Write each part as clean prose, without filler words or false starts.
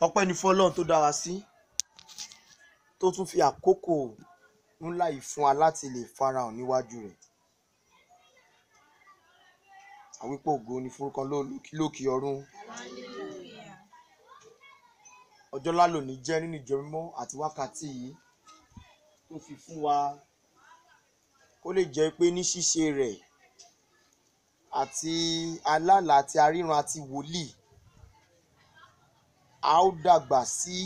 Ọpẹ́ ni fún Ọlọ́run tó dá wa sí, tó tún fi àkókò ńlá yìí fún wa láti lè farahàn níwájú rẹ̀. Àwípé ògo ni forúkọ lókè ọ̀run. Ọjọ́ ńlá lòní jẹ́ nínú ìjọ mímọ́ àti wákàtí yìí tó fi fún wa kó lè jẹ́ pé ní ṣíṣe rẹ̀ àti alálàá àti aríran àti wòlíì a ó dàgbà sí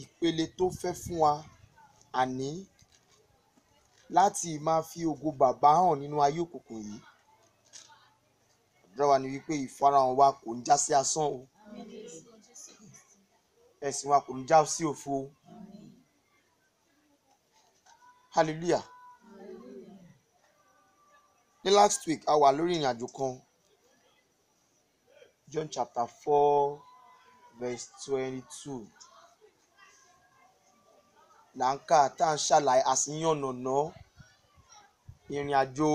ìpele tó fẹ́ fún wa, àní láti máa fi ògo bàbá hàn nínú ayé òkùnkùn yìí. Àdúrà wa ni wípé ìfarahàn wa kò ní já sí asán o, ẹ̀sìn wa kò ní já sí òfo. Hallelujah. Ní last week a wà lórí ìrìn àjò kan, John chapter 4 verse 22 là ń kà tá à ń ṣàlàyé àṣìyànnàná ìrìn àjò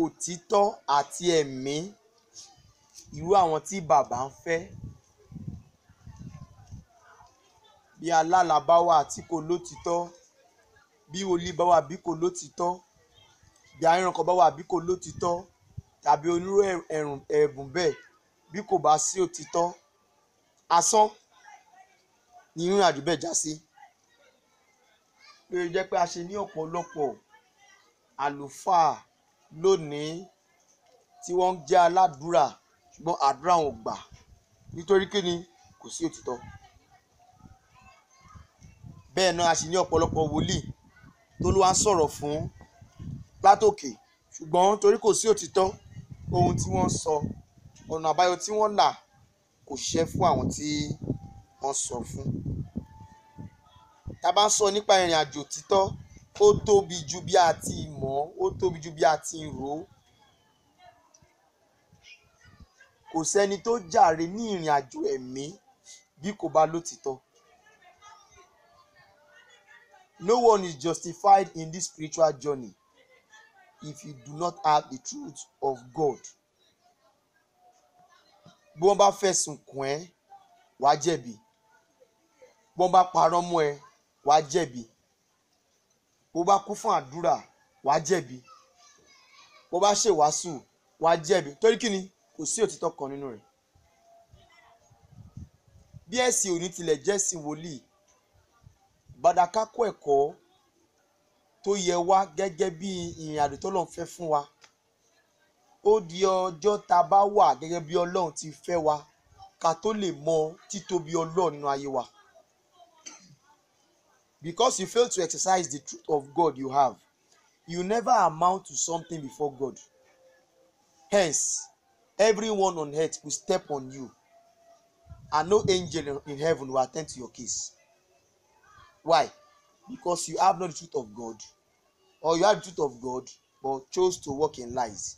òtítọ́ àti ẹ̀mí, irú àwọn tí bàbá ń fẹ́. Bí alálàá bá wà tí kò lótìítọ́, bí wòlíì bá wà bí kò lótìítọ́, bí aríran kan bá wà bí kò lótìítọ́, tàbí onírú ẹ̀bùn bẹ́ẹ̀ bí kò bá sí òtítọ́, asán ni ìrìn àjò bẹ́ẹ̀ já sí. Bí ó jẹ́ pé a ṣe ní ọ̀pọ̀lọpọ̀ àlùfáà lónìí tí wọ́n jẹ́ aládùúrà ṣùgbọ́n àdúrà wọn ò gbà nítorí kíni? Kò sí òtítọ́. Bẹ́ẹ̀ náà a sì ní ọ̀pọ̀lọpọ̀ wòlíì tó ló wá ń sọ̀rọ̀ fún látòkè ṣùgbọ́n torí kò sí òtítọ́, ohun tí wọ́n sọ, ọ̀nà àbáyọ tí wọ́n là kò ṣiṣẹ́ fún àwọn tí wọ́n sọ fún. Tá a bá ń sọ nípa ìrìn àjò òtítọ́, ó tóbi ju bí a ti mọ̀, ó tóbi ju bí a ti rò ó. Kò sẹ́ni tó jàre ní ìrìn àjò ẹ̀mí bí kò bá lótìítọ́. No one is justified in this spiritual journey if you do not have the truth of God. Bí wọ́n bá fẹ̀sùn kàn ẹ́, wàá jẹ̀bi. Bí wọ́n bá parọ́ mọ́ ẹ, wàá jẹ̀bi. Bó bá kú fún àdúrà, wàá jẹ̀bi. Bó bá ṣèwàásù, wàá jẹ̀bi. Torí kí ni? Kò sí òtítọ́ kan nínú rẹ̀. Bí ẹ̀sìn òní tilẹ̀ jẹ́ ẹ̀sìn wòlíì, bàdàká kọ́ ẹ̀kọ́ tó yẹ wá gẹ́gẹ́ bí ìrìn àjò t'Ọlọ́run fẹ́ fún wa. Ó di ọjọ́ tá a bá wà gẹ́gẹ́ bí Ọlọ́run ti fẹ́ wa ká tó lè mọ títóbi Ọlọ́run nínú ayé wa. Because you fail to exercise the truth of God you have, you never amount to something before God. Hence, everyone on earth will step on you, and no angel in heaven will attend to your case. Why? Because you have not the truth of God, or you have the truth of God but chose to walk in lies.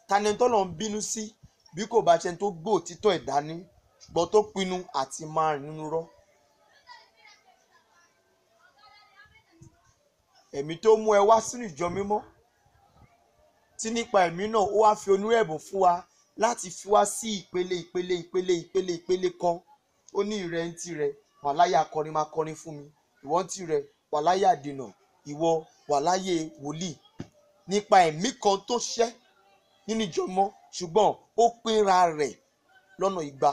Tani t'Ọlọ́run bínú sí bí kò bá ṣe tó gbọ́ òtítọ́ ìdání ṣùgbọ́n tó pinnu àti máa rìn nínú irọ́. Ẹ̀mí tó mú ẹ wá sínú ìjọ mímọ́, tí nípa ẹ̀mí náà ó wá fi onírú ẹ̀bùn fún wa láti fi wá sí ìpele kan. Ó ní ìrẹ̀ ń tirẹ̀, wà láyé akọrin máa kọrin fún mi. Ìwọ ń tirẹ̀, wà láyé àdènà. Ìwọ wà láyé wòlíì. Nípa ẹ̀mí kan tó ṣẹ́ nínú ìjọ mímọ́ ṣùgbọ́n ó pínra rẹ̀ lọ́nà igba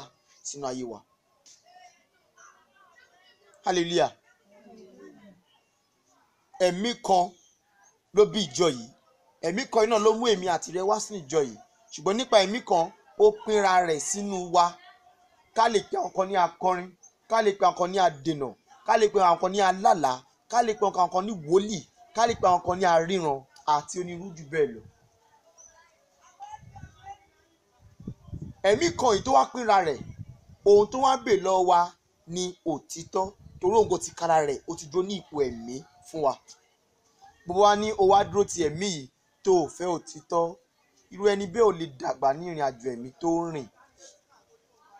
sínú ayé wa. Hallelujah. Ẹ̀mí kan ló bí ìjọ yìí. Ẹ̀mí kan iná ló mú èmi àti rẹ wá sínú ìjọ yìí. Ṣùgbọ́n nípa ẹ̀mí kan ó pínra rẹ̀ sínú wa. Ká lè pe àwọn kan ní akọrin, ká lè pe àwọn kan ní adènà, ká lè pe àwọn kan ní alálàá, ká lè pe àwọn kan ní wòlíì, ká lè pe àwọn kan ní aríran àti onírúurú jù bẹ́ẹ̀ lọ. Ẹ̀mí kan yìí tó wá pínra rẹ̀, ohun tó wá bè lọ́wọ́ wa ni òtítọ́, torí òun kò ti kára rẹ̀, ó ti dúró ní ipò ẹ̀mí fún wa. Gbogbo wa ní ó wá dúró ti ẹ̀mí yìí tó ò fẹ́ òtítọ́, irú ẹni bẹ́ẹ̀ ò lè dàgbà ní ìrìn àjò ẹ̀mí tó rìn.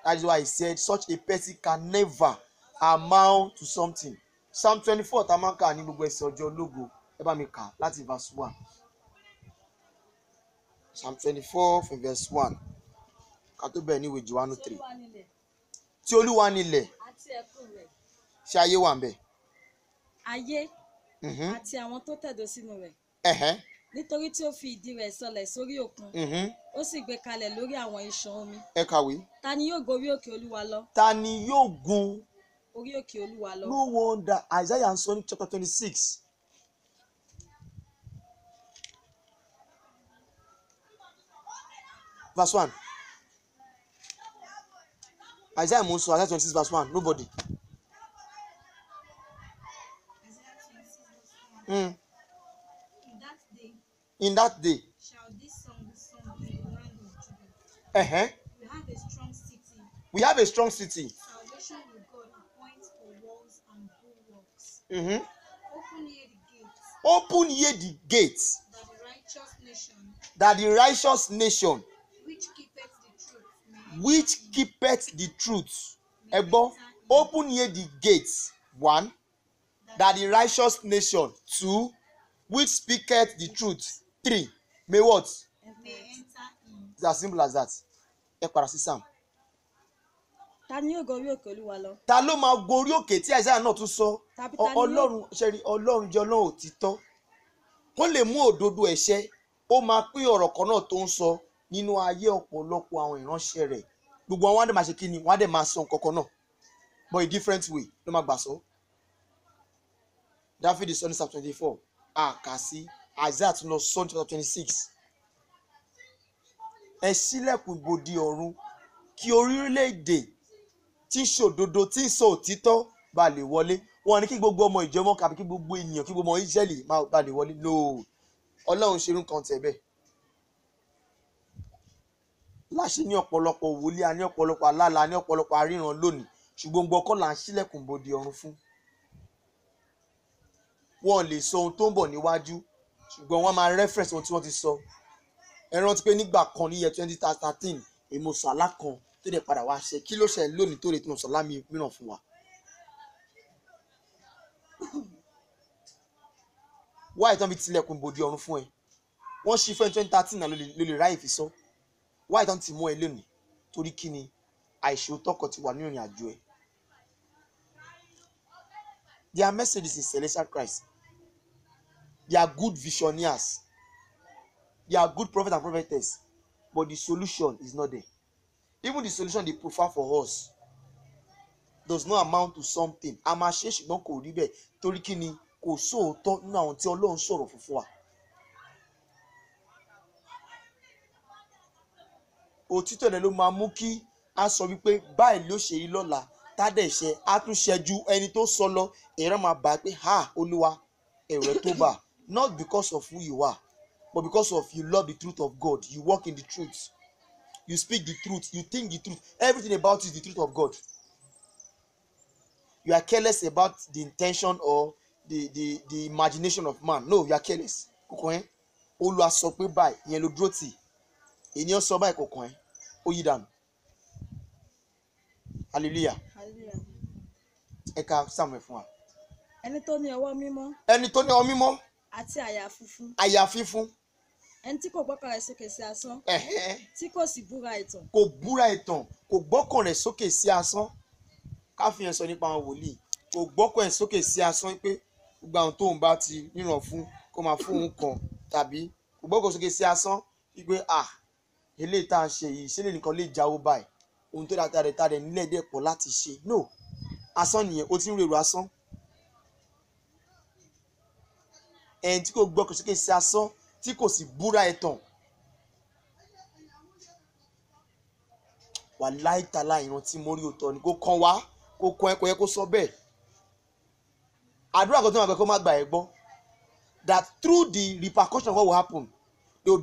That is why he said such a person can never amount to something. Psalm 24 tá a máa ń kà ní gbogbo ẹsẹ̀ ọjọ́ ológo, ẹ bá mi kà láti verse 1. Psalm 24 from verse 1. Ká tó bẹ̀rẹ̀ ní ìwé Jòhánù 3. tí Olúwa nílẹ̀. àti ẹ̀kún rẹ̀. Ṣé ayé wà ńbẹ̀? Ayé àti àwọn tó tẹ̀dó sínú rẹ̀. Nítorí tí ó fi ìdí rẹ̀ sọlẹ̀ sórí òkun, ó sì gbé kalẹ̀ lórí àwọn ìṣàn omi. Ẹ kàwé. Ta ni yóò gorí òkè Olúwa lọ? Ta ni yóò gun orí òkè Olúwa lọ? No wonder Isaiah ń sọ ní chapter 26. Verse 1. Isaiah mò ń sọ Isaiah 26 verse 1. Nobody. In that day shall this song be sung in the land of Judah. We have a strong city. We have a strong city. Salvation will God appoint for walls and bulwarks. Open ye the gates. That the righteous nation. That the righteous nation. Which keepeth Which keepeth the truth. the truth. Ebo, open ye the gates. 1. That the righteous nation. 2. Which speaketh the truth. 3. May what? May enter in. It's as simple as that. Ẹ padà sí Sam. Ta ni yóò gorí òkè Olúwa lọ? Ta ló máa gorí òkè tí Isaiah náà tún sọ? Ọlọ́run ṣẹ́rí Ọlọ́run jẹ́ Ọlọ́run òtítọ́. Ó lè mú òdodo ẹ̀ṣẹ̀. Ó máa pín ọ̀rọ̀ kan náà tó ń sọ nínú ayé ọ̀pọ̀lọpọ̀ àwọn ìránṣẹ́ rẹ̀. Gbogbo wọn á dẹ̀ máa ṣe kí ni? Wọ́n á dẹ̀ máa sọ nǹkan kan náà. But a different way ló máa gbà sọ. Dáfídì sọ ní Psalm 24. Kà sí Isaiah tún lọ sọ ní chapter 26. Ẹ ṣílẹ̀kùn ibodè ọ̀run kí orílẹ̀-èdè tí ń ṣòdodo tí ń sọ òtítọ́ bá lè wọlé. Wọ́n ní kí gbogbo ọmọ ìjọ mọ́ kàbí kí gbogbo ènìyàn kí gbogbo ọmọ Ísírẹ́lì bá lè wọlé. No, Ọlọ́run ṣerú nǹkan tẹ̀ bẹ́ẹ̀. Láṣẹ ní ọ̀pọ̀lọpọ̀ wòlíì, a ní ọ̀pọ̀lọpọ̀ alálà, a ní ọ̀pọ̀lọpọ̀ aríran lónìí, ṣùgbọ́n gbogbo ọkọ là ń ṣílẹ̀kùn ibodè ọ̀run fún. Wọ́n lè sọ ohun tó ń bọ̀ níwájú, ṣùgbọ́n wọ́n máa reference ohun tí wọ́n ti sọ. Ẹ rántí pé nígbà kan ní year 2013 èmo sọ àlá kan tó dẹ̀ padà wá ṣẹ. Kí ló ṣẹlẹ̀ lónìí tó lè tún sọ lámì mìíràn fún wa? Wá ìtàn fi tilẹ̀kùn ibodè ọ̀run fún ẹ. Wọ́n ṣí fún 2013 náà ló lè ráyè fi sọ. Wá ìtàn ti mú ẹ lónìí torí kí ni àìṣòótọ́ kan ti wà nínú ìrìn àjò ẹ. Their messages in Celestial Christ. They are good visionaries. They are good prophets and prophetess. But the solution is not there. Even the solution they prefer for us does not amount to something. A máa ṣe ṣùgbọ́n kò rí bẹ́ẹ̀ torí kí ni kò sóòótọ́ nínú àwọn tí Ọlọ́run sọ̀rọ̀ fún wa. Òtítọ́ rẹ̀ ló máa mú kí a sọ wípé báyìí ló ṣe rí lọ́la tádẹ̀ ṣe á tún ṣe ju ẹni tó sọ lọ. Ẹ̀rọ máa bá pé Olúwa ẹ̀rọ tó bá. Not because of who you are, but because of you love the truth of God. You walk in the truth. You speak the truth. You think the truth. Everything about you is the truth of God. You are careless about the intention or the imagination of man. No, you are careless. Olúwa sọ pé báyìí ìyẹn ló dúró tì. Ènìyàn sọ báyìí kọ̀ọ̀kan ẹ̀ ó yí dànù. Hallelujah. Ẹ ká Samuel fún wa. Ẹni tó ní ọwọ́ mímọ́. Ẹni tó ní ọwọ́ mímọ́. Àti àyà funfun. Àyà fífún. Ẹni tí kò gbọ́kàn rẹ̀ sókè sí asán. Tí kò sì búra ẹ̀tàn. Kò búra ẹ̀tàn. Kò gbọ́kàn rẹ̀ sókè sí asán. Ká fi yẹn sọ nípa àwọn wòlíì. Kò gbọ́kàn rẹ̀ sókè sí asán pé gbogbo àwọn tóun bá ti ríran fún kó máa fún òun kan tàbí kò gbọ́kàn sókè sí asán wípé eléyìí tá à ń ṣe yìí ṣé lè nìkan lè jáwó báyìí ohun tó dáa tàdé nílẹ̀ dẹ̀ pọ̀ láti ṣe. No, asán nìyẹn ó ti ń rèrò asán. Ẹni tí kò gbọ́kàn sókè sí asán tí kò sì búra ẹ̀tàn. Wàláhì tàláhì ìran tí mo rí òótọ́ ni kò kàn wá kò kàn ẹ́ kò yẹ kó sọ bẹ́ẹ̀. Àdúrà kan tó máa gbẹ kó má gbà ẹ́ gbọ́. That through the repercussion of what will happen, they will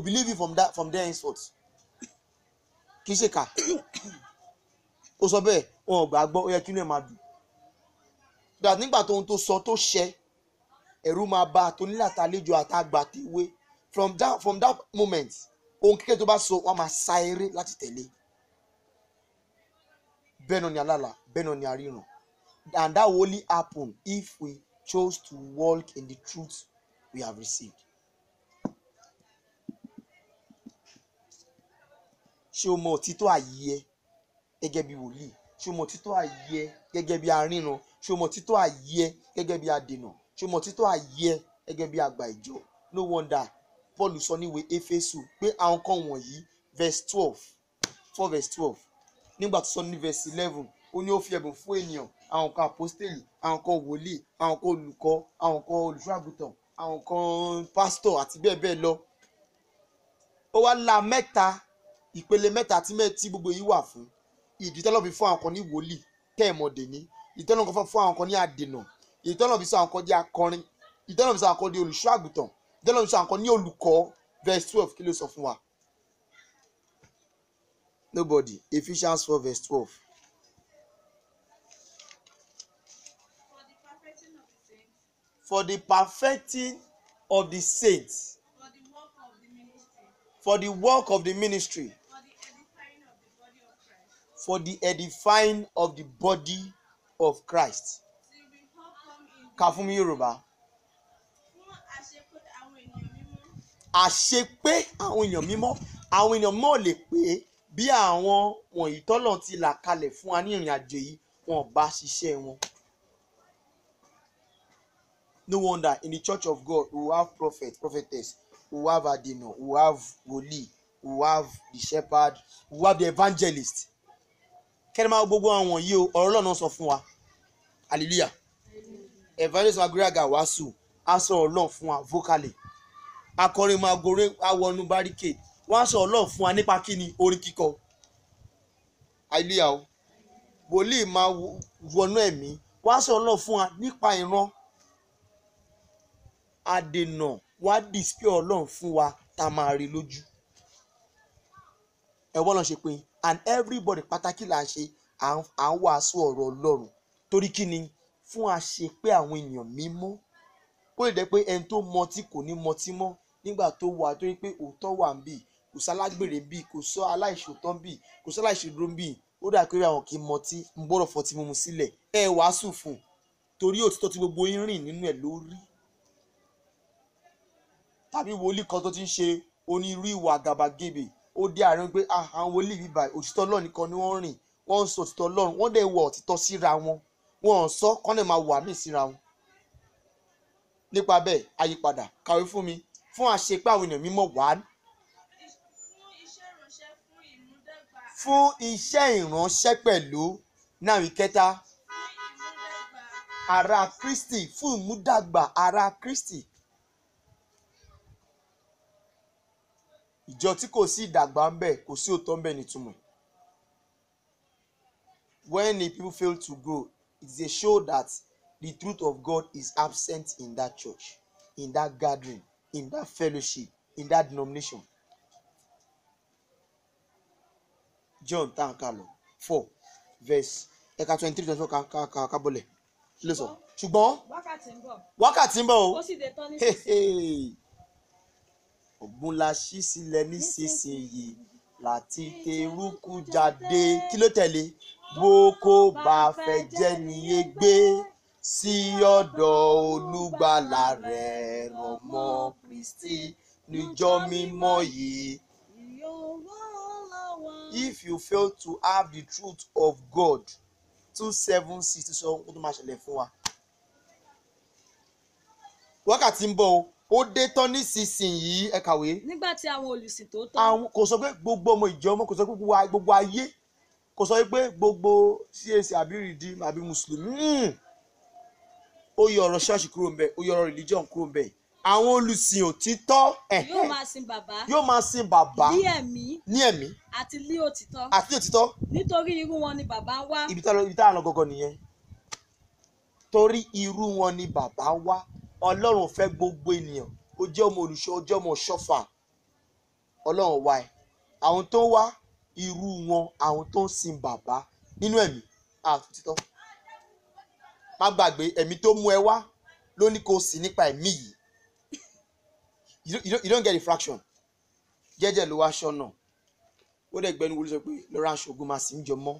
believe you from there henceforth. Kì í ṣe kà. Ó sọ bẹ́ẹ̀ wọn ò gbà gbọ́ ó yẹ kí inú ẹ̀ máa dùn. That nígbà tó ohun tó sọ tó ṣẹ ẹ̀rù máa bá àtònílà àtàlejò àtàgbà tèwe. From that moment ohun kékeré tó bá sọ wọn máa sá eré láti tẹ̀lé. Bẹ́ẹ̀ náà ni alálà bẹ́ẹ̀ náà ni aríran. And that will only happen if we chose to walk in the truth we have received. Ṣé o mọ òtítọ́ ayé ẹ? gẹ́gẹ́ bí wòlíì, ṣé o mọ títọ́ ààyè ẹ gẹ́gẹ́ bí aríran, ṣé o mọ títọ́ ààyè ẹ gẹ́gẹ́ bí adènà, ṣé o mọ títọ́ ààyè ẹ gẹ́gẹ́ bí àgbà ìjọ. No wonder Paul sọ níwèé Éfésù pé àwọn kan wọ̀nyí verse 12 4 verse 12 nígbà tó sọ ní verse 11 ó ní ó fi ẹ̀bùn fún ènìyàn, àwọn kan àpọ́stélì, àwọn kan wòlíì, àwọn kan olùkọ́, àwọn kan olùṣọ́àgùtàn, àwọn kan pásítọ̀ àti bẹ́ẹ̀ bẹ́ẹ̀ lọ. Ó wá la mẹ́ta ìpele mẹ́ta tí gbogbo yìí wà fún. Ìdí tọ́lọ́ fi fún àwọn kan ní wòlíì tẹ́ ẹ̀ mọ̀ dèní, ìdí tọ́lọ́ fi fún àwọn kan ní àdènà, ìdí tọ́lọ́ fi sọ àwọn kan di akọrin, ìdí tọ́lọ́ fi sọ àwọn kan di olùṣọ́àgùtàn, ìdí tọ́lọ́ fi sọ àwọn kan ní olùkọ́. Verse 12 kí ló sọ fún wa? Nobody. Ephesians 4 verse 12. For the perfecting of the saints. For the work of the ministry. For the edifying of the body of Christ. Kà fún mi Yorùbá. Àṣepé àwọn èèyàn mímọ́. Àwọn èèyàn mímọ́ lè pé bí àwọn wọ̀nyí tọ́lọ̀ ti là kalẹ̀ fún wa ní ìrìn àjò yìí wọn bá ṣiṣẹ́ wọn. No wonder in the church of God we will have prophet, prophetess, we will have adènà, we will have wòlíì, we will have the shepherd, we will have the evangelist. Kẹ́ni máa gbogbo àwọn yìí o, ọ̀rọ̀ Ọlọ́run sọ fún wa. Hallelujah. Evangelist wa gbéraga wàásù, á sọ Ọlọ́run fún wa vocally. Akọrin máa gorí awọnú barricade. Wọ́n á sọ Ọlọ́run fún wa nípa kíni orin kíkọ. Hallelujah o. Wòlíì máa wọnú ẹ̀mí. Wọ́n á sọ Ọlọ́run fún wa nípa ìran. Adènà wá display Ọlọ́run fún wa tá máa rí lójú. Ẹ wọ́n lọ ṣe pé and everybody pàtàkì là ń ṣe à ń wàásù ọ̀rọ̀ Ọlọ́run torí kíni fún àṣepé àwọn ènìyàn mímọ́. Ó lè jẹ́ pé ẹni tó mọtí kò ní mọtí mọ́ nígbà tó wà torí pé òótọ́ wà ń bì, kò sálágbèrè ń bì, kò sọ aláìṣòótọ́ ń bì, kò sọ aláìṣòdodo ń bì. Ó dà pé àwọn kì í mọtí ń gbọ́dọ̀ fọtí mímu sílẹ̀. Ẹ wàásù fún torí òtítọ́ tí gbogbo yín rìn nínú ẹ̀ lórí. Tàbí wòlíì kan tó ti ń ṣe onírú ìwà àgàbàgebè ó dé àárín pé àwọn wòlíì bíbá òtítọ́ Ọlọ́run nìkan ni wọ́n rìn, wọ́n ń sọ òtítọ́ Ọlọ́run, wọ́n dẹ̀ wọ òtítọ́ síra wọn, wọ́n ń sọ kọ́nẹ̀ máa wà mí síra wọn. Nípa bẹ́ẹ̀ àyípadà kàwé fún mi fún àṣepé àwọn ènìyàn mímọ́ wà. Fún iṣẹ́ ìránṣẹ́ pẹ̀lú náà ìkẹta ara Kristi, fún ìmúdàgbà ara Kristi. Ìjọ tí kò sí ìdàgbà ń bẹ kò sí òótọ́ ń bẹ nítumọ̀. When the people fail to grow, it's a show that the truth of God is absent in that church, in that gathering, in that fellowship, in that denomination. John 4 verse 23-24 kábọ̀lẹ̀ ló sọ. Ṣùgbọ́n wákàtí ń bọ̀ o. Ó sì dé tán nísinsìnyí. Ògùn la ṣí sílẹ̀ nísinsìnyí láti tẹrúkú jáde. Kí ló tẹ̀lé? Bó kò bá fẹ́ jẹ́ níye gbé sí ọ̀dọ̀ olùgbàlà rẹ̀ rọ̀mọ́ Kristi níjọ́ mímọ́ yìí. If you fail to have the truth of God 2:7-6 sọ ohun tó máa ṣẹlẹ̀ fún wa. Wákàtí ń bọ̀ o. Ó dé tán nísinsìnyí ẹ kàwé. Nígbà tí àwọn olùsìn tó tọ́. Àwọn kò sọ pé gbogbo ọmọ ìjọ ọmọ kò sọ pé gbogbo ayé kò sọ pé gbogbo CAC àbí Redeem àbí Mùsùlùmí. Ó yọ ọ̀rọ̀ ṣọ́ọ̀ṣì kúrò ńbẹ̀, ó yọ ọ̀rọ̀ religion kúrò ńbẹ̀. Àwọn olùsìn òtítọ́ yóò máa sin bàbá. Yóò máa sin bàbá ní ẹ̀mí. Ní ẹ̀mí. Àti ní òtítọ́. Àti ní òtítọ́. Nítorí irú wọn ni bàbá ń wá. Ibi tá à ń lọ gọ́gọ́ nìyẹn. Torí irú wọn ni bàbá wá. Ọlọ́run fẹ́ gbogbo ènìyàn. Ó jẹ́ ọmọ olùṣọ́, ó jẹ́ ọmọ ṣọ́fà. Ọlọ́run wá ẹ̀. Àwọn tó wá irú wọn, àwọn tó ń sin bàbá nínú ẹ̀mí àti òtítọ́. Má gbàgbé ẹ̀mí tó mú ẹ wá ló ní kó sìn nípa ẹ̀mí yìí. You don't get the fraction. Jẹ́jẹ́ ló wá ṣọ́nà. Ó dẹ̀ gbẹ́nu wọlé sọ pé lọ́ra ṣògùn máa sì ń jọ mọ́.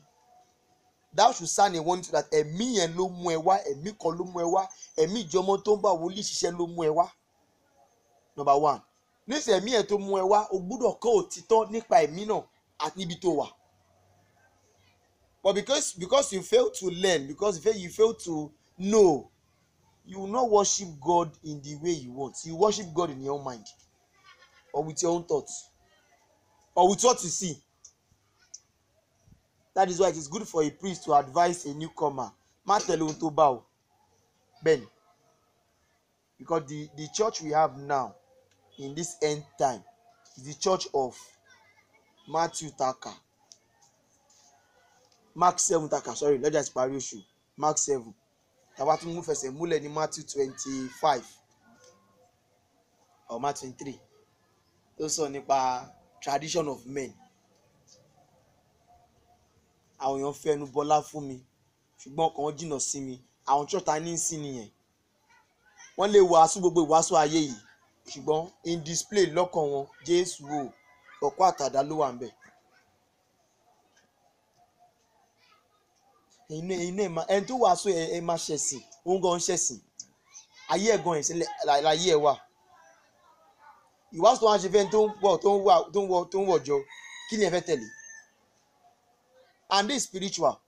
Thou should sign a warning that ẹ̀mí yẹn ló mú ẹ wá, ẹ̀mí kan ló mú ẹ wá, ẹ̀mí ìjọmọ tó ń bá wòlíì ṣiṣẹ́ ló mú ẹ wá. Number 1. Níṣẹ́ ẹ̀mí yẹn tó mú ẹ wá, o gbúdọ̀ kọ́ òtítọ́ nípa ẹ̀mí náà àti níbi tó wà. But because you fail to learn, because you fail to know, you will not worship God in the way you want. You worship God in your own mind, or with your own thoughts, or with what you see. That is why it is good for a priest to advise a newcomer. Má tẹ̀lé ohun tó bá o. Ben, because the church we have now in this end time is the church of Matthew Taka. Mark 7 Taka, sorry, lọ́jà ti parí oṣù. Mark 7. Tàbá tún mú fẹsẹ̀ múlẹ̀ ní Matthew 25 or Matthew 23. Tó sọ nípa tradition of men. Àwọn èèyàn fẹ́ ẹnu bọlá fún mi, ṣùgbọ́n ọkàn wọn jìnnà sí mi. Àwọn church ta ní sí nìyẹn. Wọ́n lè wàásù gbogbo ìwàásù ayé yìí, ṣùgbọ́n in display lọ́kàn wọn Jésù wò ọ̀pọ̀ àtàdá ló wà ńbẹ̀. Ẹni tó wàásù ẹ máa ṣẹ̀sìn, òun gan ṣẹ̀sìn. Ayé ẹ̀gan ẹ̀sìn láyé ẹ̀ wà. Ìwàásù tó wá ṣe fẹ́ tó ń wọ̀ jọ, kí ni ẹ fẹ́ tẹ̀lé? And this is spiritual.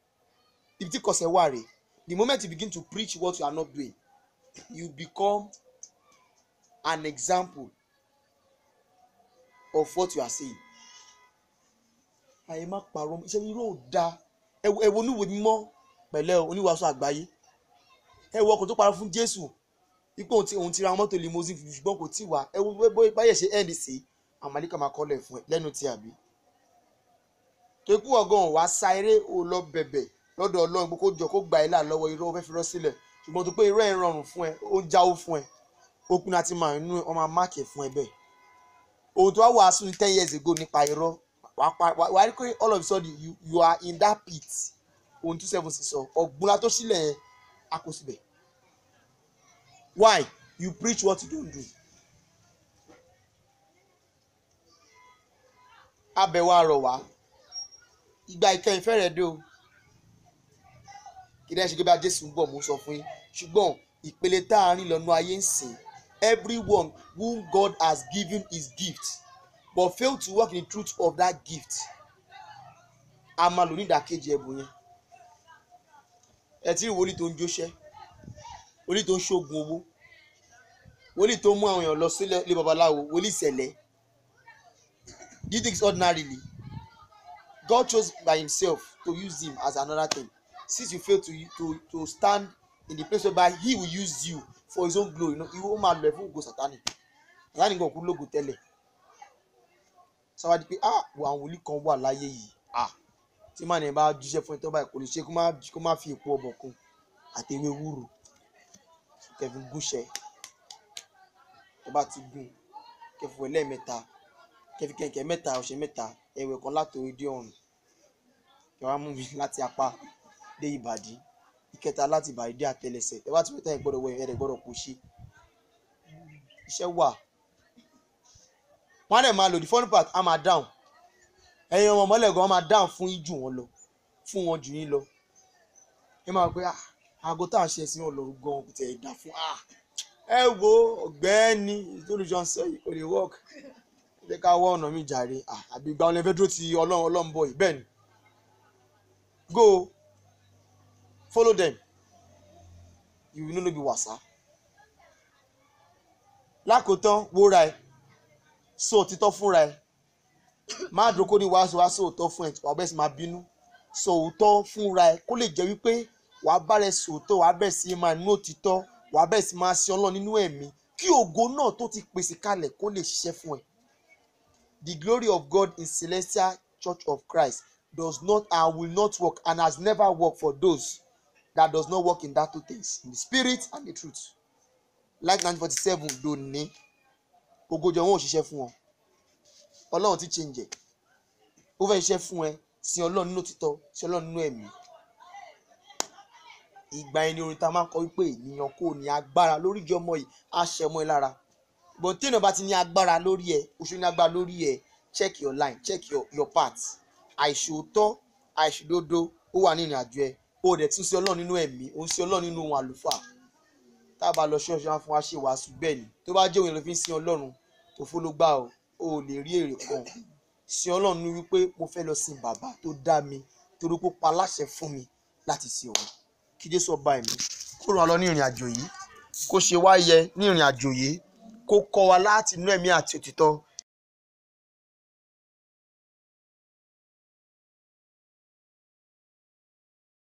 If tí kọsẹ̀ wà rè, the moment you begin to preach what you are not doing, you become an example of what you are saying. Àyè má parọ́ iṣẹ́ irú ò da. Ẹ wo oníwèé mímọ́ pẹ̀lẹ́ oníwàásù àgbáyé. Ẹ wo ọkọ̀ tó parọ́ fún Jésù. Ipò òun ti ra mọ́tò limousine ṣùgbọ́n kò tí wà. Ẹ wo báyẹ̀ ṣe end sí àmàlíkà máa kọ́lẹ̀ fún ẹ lẹ́nu tí àbí. Tó kú ọgọ́rùn-ún wá sa eré ò lọ bẹ̀bẹ̀ lọ́dọ̀ Ọlọ́run kó jọ kó gba ilé àlọ́wọ́ irọ́ fẹ́ fi rọ́ sílẹ̀. Ṣùgbọ́n tó pé irọ́ ẹ̀ rọrùn fún ẹ, ó ń jáwó fún ẹ. Okun àti màá inú ọmọ máàkì fún ẹ bẹ́ẹ̀. Ohun tó wá wàásù ní 10 years ago nípa irọ́. Wàá rí pé all of a sudden you are in that pit. Ohun 276 sọ ọ̀gbun tó sílẹ̀ yẹn a kò síbẹ̀. Why? You preach what you don't do. Abẹ̀wò àrọ̀ wá. Ìgbà ìkẹyìn fẹ́rẹ̀ dé o. Kí ni ẹ ṣe gbé bá Jésù ń bọ̀ mú sọ fún yín. Ṣùgbọ́n ìpele tá a rìn lọ́nà ayé ń sìn. Everyone whom God has given his gift but fail to walk in the truth of that gift. A máa lò ní ìdàkejì ẹ̀bùn yẹn. Ẹ tí rí wòlíì tó ń jóṣẹ́, wòlíì tó ń ṣoògùn owó, wòlíì tó ń mú àwọn èèyàn lọ sílé babaláwo, wòlíì ṣẹlẹ̀. Do you think ordinarily? God chose by himself to use him as another thing. Since you fail to stand in the place whereby he will use you for his own glory, you will máa lọ fún ògo Sátánì. Sátánì gan kú lógo tẹ́lẹ̀. Sáwádìí pé wo àwọn wòlíì kan wà láyé yìí. Tí màá ní bá jíṣẹ́ fún ẹ tó báyìí kò lè ṣe kó má fi èpo ọbọ̀ kún àti ewé wúrò. Kẹfì gúnṣẹ́. Tó bá ti gún kẹfì wẹ̀ lẹ́ẹ̀mẹ́ta. Kẹfì kẹ̀kẹ́ mẹ́ta ọ̀sẹ̀ mẹ́ta ẹ̀wẹ̀ kan láti orí dé ọ̀run. Kẹwàá mú mi láti apá dé ìbàdí. Ìkẹta láti ìbàdí dé àtẹlẹsẹ̀. Ẹ bá ti mẹ́ta ẹ gbọ́dọ̀ wẹ̀ ẹ gbọ́dọ̀ kò ṣe. Iṣẹ́ wà. Wọ́n á dẹ̀ máa lò the funny part á máa dáhùn. Ẹ̀yin ọmọ mọ́lẹ̀ gan máa dáhùn fún yín jù wọ́n lọ. Fún wọn jù yín lọ. Ẹ máa pé aago tá à ń ṣe sí Ọlọ́run gan kò tẹ̀ dá fún ẹ wo ọ̀gbẹ́ni ìtòlùjọ́ ń sọ yìí kò lè work. Ẹ ká wọ́ ọ̀nà mi jàre àbí ìgbà ọ̀nà ẹ̀fẹ́ dúró ti Ọlọ́run bọ̀ yìí bẹ́ẹ̀ ni. Go follow them. You will no be wàsá. Lákòótán wóra ẹ sọ òtítọ́ fúnra ẹ. Má dúró ní wàásù òótọ́ fún ẹ wàá bẹ́ẹ̀ sì máa bínú. Sọ òótọ́ fúnra ẹ kó lè jẹ́ wípé wàá bá rẹ sòótọ́ wàá bẹ́ẹ̀ sì máa nínú òtítọ́ wàá bẹ́ẹ̀ sì máa sin Ọlọ́run nínú ẹ̀mí kí ògo náà tó ti pèsè kalẹ̀ kó lè ṣiṣẹ́ fún ẹ. The glory of God in Celestial Church of Christ does not and will not work and has never worked for those that does not work in that two things, in the spirit and the truth. Like 1947 dòní ogójì wọn ò ṣiṣẹ́ fún wọn. Ọlọ́run ti change ẹ̀. Ó fẹ́ ṣiṣẹ́ fún ẹ sin Ọlọ́run nínú òtítọ́ sin Ọlọ́run nínú ẹ̀mí. Ìgbà ẹni orin ta máa ń kọ wípé ènìyàn kò ní agbára lórí ìjọ ọmọ yìí á ṣe ọmọ ẹ lára. But tí ènìyàn bá ti ní agbára lórí ẹ oṣù ní agbára lórí ẹ check your line check your part. Àìṣòótọ́ àìṣòdodo ó wà ní ìrìn àjò ẹ ó dẹ̀ tún sí Ọlọ́run nínú ẹ̀mí ó ń sí Ọlọ́run nínú ohun àlùfáà. Tá a bá lọ ṣọ́ọ̀ṣì wọn fún wa ṣe wàásù bẹ́ẹ̀ ni tó bá jẹ́ òun ló fi ń sin Ọlọ́run òfo ló gbà ó lè rí èrè kan. Sin Ọlọ́run ní wípé mo fẹ́ lọ sin bàbá tó dá mi torí pé ó pa láṣẹ fún mi láti sin òun. Kí Jésù ọba ẹ̀mí kó ràn wá lọ ní ìrìn àjò yìí, kó ṣe wá yẹ ní ìrìn àjò yìí, kó kọ́ wa láti inú ẹ̀mí àti òtítọ́,